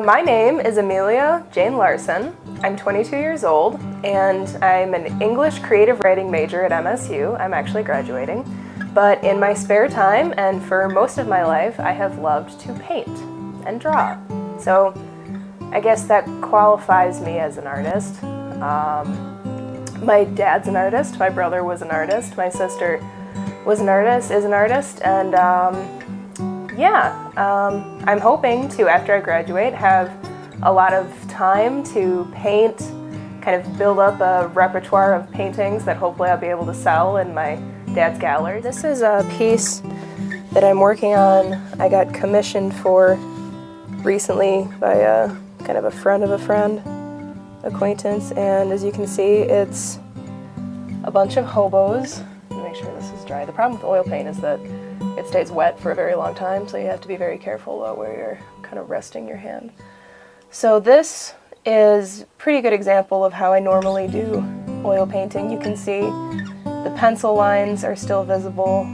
My name is Amelia Jane Larson. I'm 22 years old, and I'm an English creative writing major at MSU. I'm actually graduating. But in my spare time, and for most of my life, I have loved to paint and draw. So I guess that qualifies me as an artist. My dad's an artist, my brother was an artist, my sister was an artist, is an artist, and I'm hoping to, after I graduate, have a lot of time to paint, kind of build up a repertoire of paintings that hopefully I'll be able to sell in my dad's gallery. This is a piece that I'm working on. I got commissioned for recently by a kind of a friend of a friend, acquaintance, and as you can see, it's a bunch of hobos. Make sure this is dry. The problem with oil paint is that it stays wet for a very long time, so you have to be very careful about where you're kind of resting your hand. So this is a pretty good example of how I normally do oil painting. You can see the pencil lines are still visible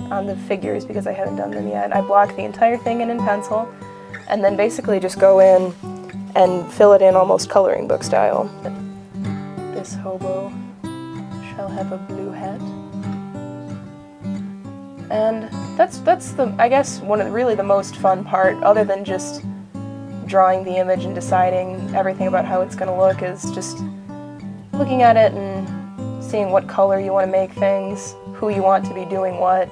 on the figures because I haven't done them yet. I block the entire thing in pencil and then basically just go in and fill it in almost coloring book style. This hobo shall have a blue hat. And that's the, I guess, really the most fun part, other than just drawing the image and deciding everything about how it's going to look, is just looking at it and seeing what color you want to make things, who you want to be doing what.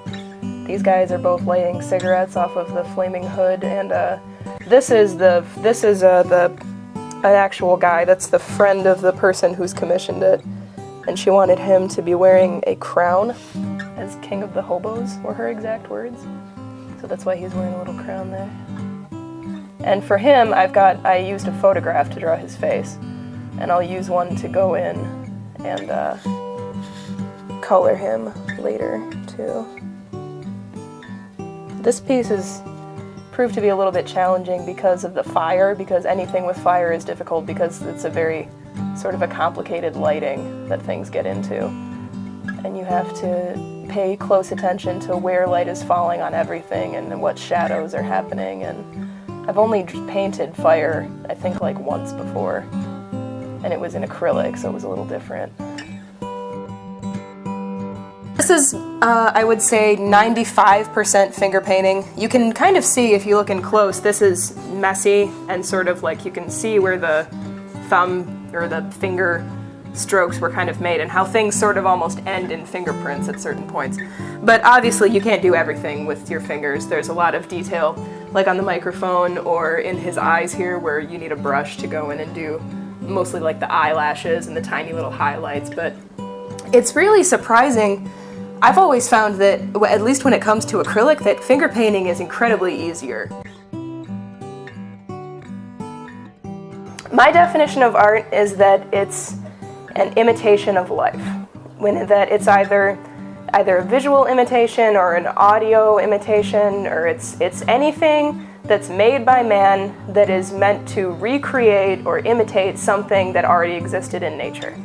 These guys are both lighting cigarettes off of the flaming hood, and this is an actual guy. That's the friend of the person who's commissioned it, and she wanted him to be wearing a crown as king of the hobos, were her exact words. So that's why he's wearing a little crown there. And for him, I used a photograph to draw his face, and I'll use one to go in and color him later too. This piece has proved to be a little bit challenging because of the fire, because anything with fire is difficult because it's a very sort of a complicated lighting that things get into. And you have to pay close attention to where light is falling on everything and what shadows are happening. And I've only painted fire, I think, like once before, and it was in acrylic, so it was a little different. This is, I would say, 95% finger painting. You can kind of see, if you look in close, this is messy, and sort of like you can see where the thumb or the finger strokes were kind of made and how things sort of almost end in fingerprints at certain points. But obviously you can't do everything with your fingers. There's a lot of detail, like on the microphone or in his eyes here, where you need a brush to go in and do mostly like the eyelashes and the tiny little highlights. But it's really surprising. I've always found that, at least when it comes to acrylic, that finger painting is incredibly easier. My definition of art is that it's an imitation of life, that it's either a visual imitation or an audio imitation, or it's anything that's made by man that is meant to recreate or imitate something that already existed in nature.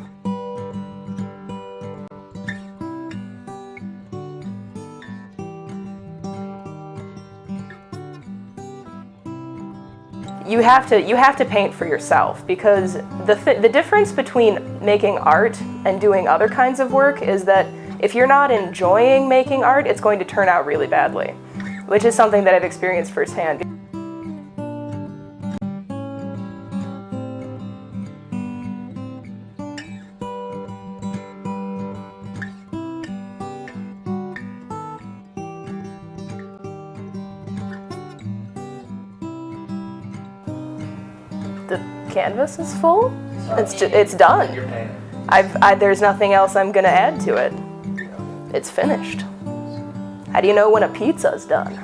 You have to paint for yourself, because the difference between making art and doing other kinds of work is that if you're not enjoying making art, it's going to turn out really badly, which is something that I've experienced firsthand. The canvas is full. It's done. There's nothing else I'm gonna add to it. It's finished. How do you know when a pizza's done?